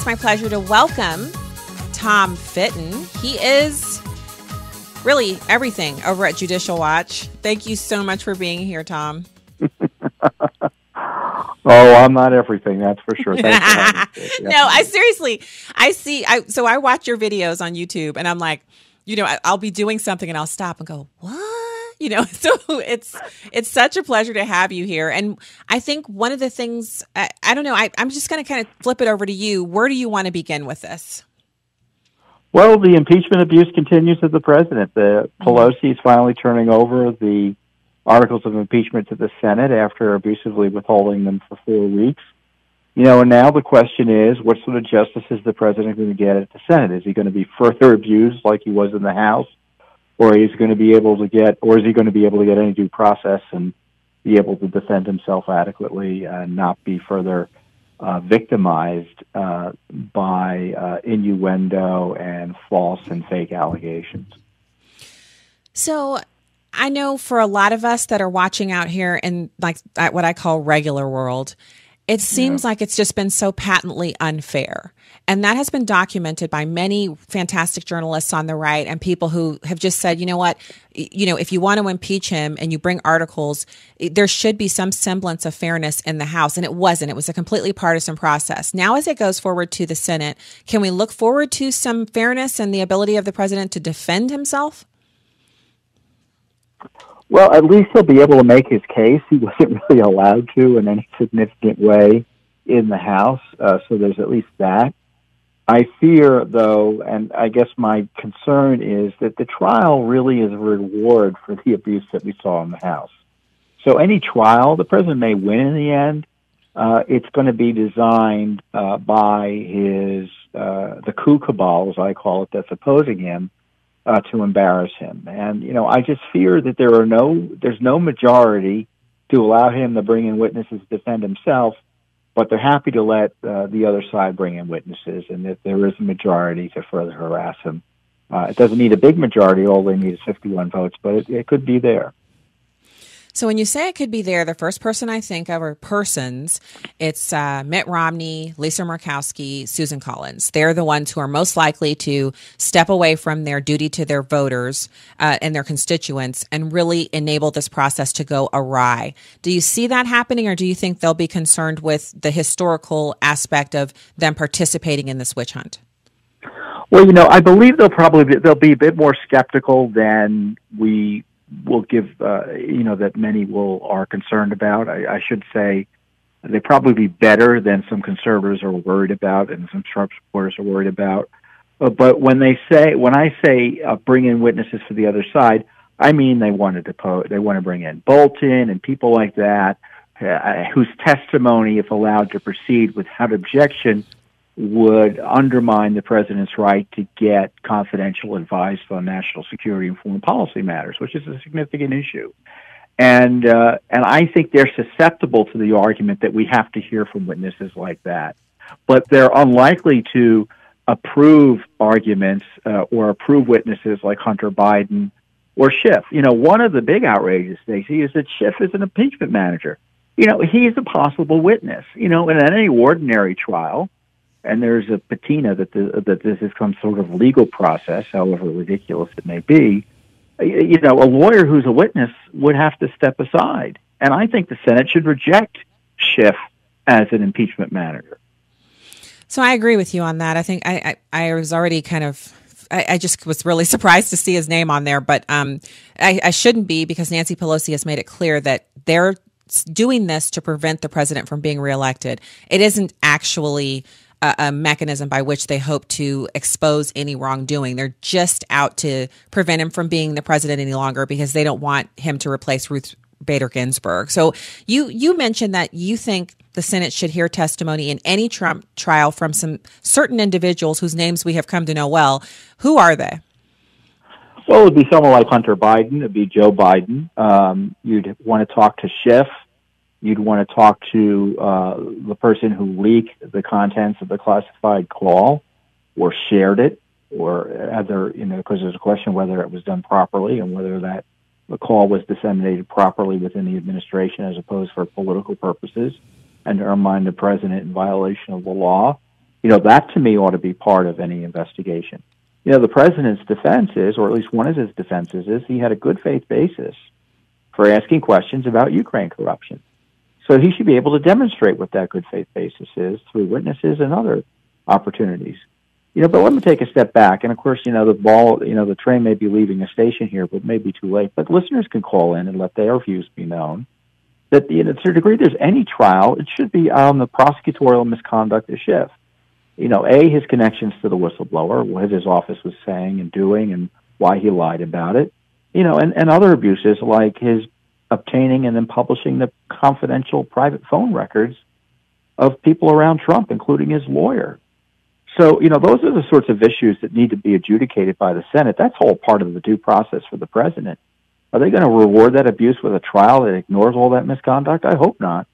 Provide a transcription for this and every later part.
my pleasure to welcome Tom Fitton. He is really everything over at Judicial Watch. Thank you so much for being here, Tom. Oh, I'm not everything, that's for sure. Thanks for having me. Yeah. No, so I watch your videos on YouTube and I'm like, I'll be doing something and I'll stop and go, what? So it's such a pleasure to have you here. And I think one of the things, I don't know, I'm just going to kind of flip it over to you. Where do you want to begin with this? Well, the impeachment abuse continues of the president. The Pelosi is finally turning over the articles of impeachment to the Senate after abusively withholding them for 4 weeks. And now the question is, what sort of justice is the president going to get at the Senate? Is he going to be further abused like he was in the House? Or is he going to be able to get any due process and be able to defend himself adequately and not be further victimized by innuendo and false and fake allegations? So I know for a lot of us that are watching out here in like what I call regular world, it seems like it's just been so patently unfair. And that has been documented by many fantastic journalists on the right and people who have just said, if you want to impeach him and you bring articles, there should be some semblance of fairness in the House. And it wasn't. It was a completely partisan process. Now, as it goes forward to the Senate, can we look forward to some fairness and the ability of the president to defend himself? Well, at least he'll be able to make his case. He wasn't really allowed to in any significant way in the House, so there's at least that. I fear, though, and I guess my concern is that the trial really is a reward for the abuse that we saw in the House. So any trial, the president may win in the end. It's going to be designed by the coup cabal, as I call it, that's opposing him, to embarrass him. And, I just fear that there's no majority to allow him to bring in witnesses to defend himself, but they're happy to let the other side bring in witnesses, and that there is a majority to further harass him. It doesn't need a big majority. All they need is 51 votes, but it could be there. So when you say it could be there, the first person I think of, or persons, it's Mitt Romney, Lisa Murkowski, Susan Collins. They're the ones who are most likely to step away from their duty to their voters and their constituents and really enable this process to go awry. Do you see that happening, or do you think they'll be concerned with the historical aspect of them participating in this witch hunt? Well, I believe they'll be a bit more skeptical than we will give, that many are concerned about. I should say they probably be better than some conservatives are worried about and some Trump supporters are worried about. But when I say bring in witnesses for the other side, I mean they want to bring in Bolton and people like that, whose testimony, if allowed to proceed without objection, would undermine the president's right to get confidential advice on national security and foreign policy matters, which is a significant issue. And I think they're susceptible to the argument that we have to hear from witnesses like that. But they're unlikely to approve arguments or approve witnesses like Hunter Biden or Schiff. One of the big outrages, Stacey, is that Schiff is an impeachment manager. He's a possible witness. In any ordinary trial, and there's a patina that this is some sort of legal process, however ridiculous it may be, a lawyer who's a witness would have to step aside. And I think the Senate should reject Schiff as an impeachment manager. So I agree with you on that. I think I was already I just was really surprised to see his name on there, but I shouldn't be, because Nancy Pelosi has made it clear that they're doing this to prevent the president from being reelected. It isn't actually a mechanism by which they hope to expose any wrongdoing. They're just out to prevent him from being the president any longer because they don't want him to replace Ruth Bader Ginsburg. So you mentioned that you think the Senate should hear testimony in any Trump trial from some certain individuals whose names we have come to know well. Who are they? Well, it would be someone like Hunter Biden. It would be Joe Biden. You'd want to talk to Schiff. You'd want to talk to the person who leaked the contents of the classified call or shared it, or other, because there's a question whether it was done properly and whether the call was disseminated properly within the administration as opposed for political purposes and to undermine the president in violation of the law. That to me ought to be part of any investigation. The president's defense is, or at least one of his defenses is, he had a good faith basis for asking questions about Ukraine corruption. So he should be able to demonstrate what that good faith basis is through witnesses and other opportunities. But let me take a step back. And of course, the train may be leaving the station here, but it may be too late. But listeners can call in and let their views be known. That to the degree there's any trial, it should be on the prosecutorial misconduct of Schiff. His connections to the whistleblower, what his office was saying and doing, and why he lied about it. And other abuses like his obtaining and then publishing the confidential private phone records of people around Trump, including his lawyer. So, those are the sorts of issues that need to be adjudicated by the Senate. That's all part of the due process for the president. Are they going to reward that abuse with a trial that ignores all that misconduct? I hope not.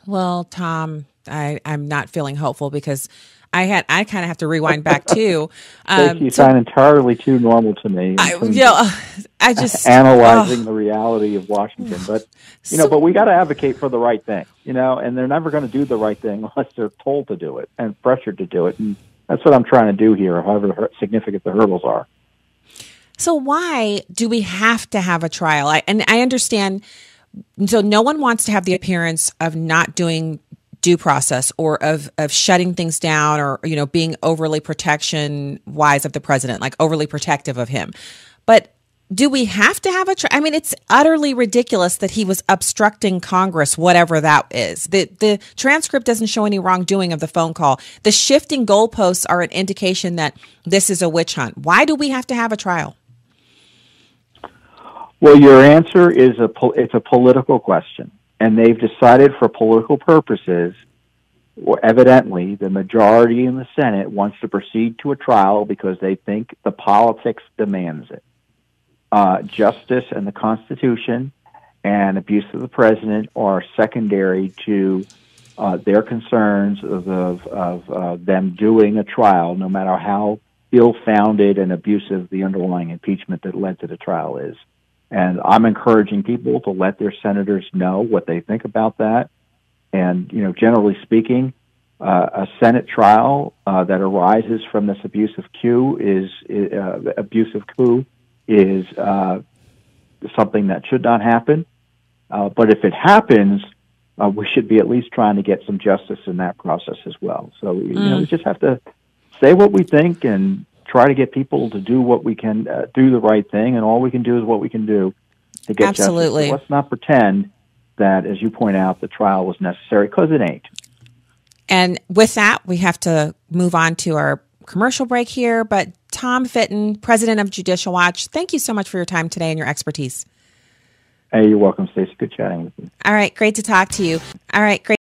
Well, Tom, I'm not feeling hopeful because I kind of have to rewind back too. You sound entirely too normal to me. I just analyzing the reality of Washington, but but we got to advocate for the right thing, and they're never going to do the right thing unless they're told to do it and pressured to do it, and that's what I'm trying to do here, however significant the hurdles are. So why do we have to have a trial? I understand. So no one wants to have the appearance of not doing due process or of shutting things down or, being overly protection wise of the president, like overly protective of him. But do we have to have a trial? I mean, it's utterly ridiculous that he was obstructing Congress, whatever that is. The transcript doesn't show any wrongdoing of the phone call. The shifting goalposts are an indication that this is a witch hunt. Why do we have to have a trial? Well, your answer is it's a political question. And they've decided for political purposes, or evidently the majority in the Senate wants to proceed to a trial because they think the politics demands it. Justice and the Constitution and abuse of the president are secondary to their concerns of them doing a trial, no matter how ill-founded and abusive the underlying impeachment that led to the trial is. And I'm encouraging people to let their senators know what they think about that. And, generally speaking, a Senate trial that arises from this abusive coup is something that should not happen. But if it happens, we should be at least trying to get some justice in that process as well. So, we just have to say what we think and try to get people to do what we can, do the right thing, and all we can do is what we can do to get justice. So let's not pretend that, as you point out, the trial was necessary, because it ain't. And with that, we have to move on to our commercial break here. But Tom Fitton, president of Judicial Watch, thank you so much for your time today and your expertise. Hey, you're welcome, Stacey. Good chatting with you. All right, great to talk to you. All right, great.